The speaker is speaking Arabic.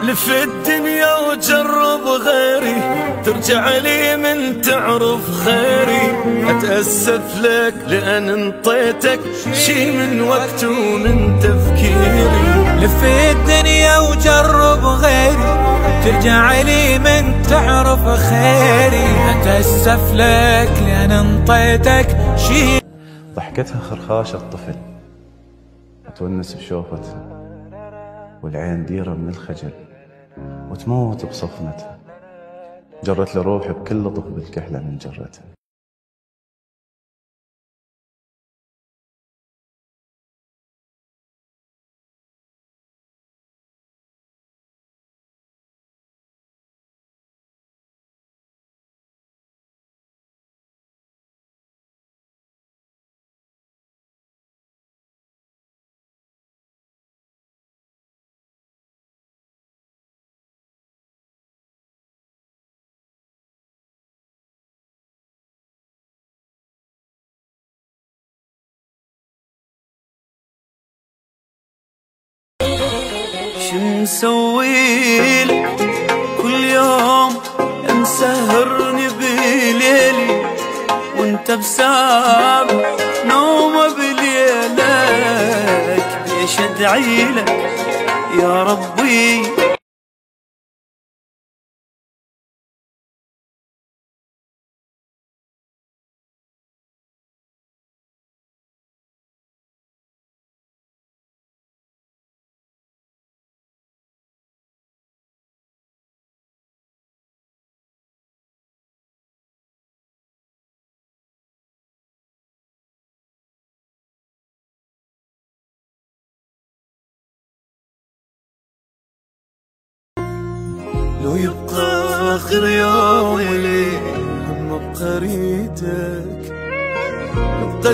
لف الدنيا وجرب غيري، ترجع لي من تعرف خيري. أتأسف لك لأن انطيتك شي من وقت ومن تفكيري. لف الدنيا وجرب غيري، ترجع لي من تعرف خيري. أتأسف لك لأن انطيتك شي. ضحكتها خرخاشة الطفل، أتونس بشوفتها، والعين ديرة من الخجل وتموت بصفنتها. جرت لروحي بكل لطف بالكحلة من جرتها. شمسويلك كل يوم مسهرني بليلي، وانت بسابق نومه بليلك. ليش ادعيلك يا ربي؟ لو يبقى آخر يوم لي هم بقريتك، يبقى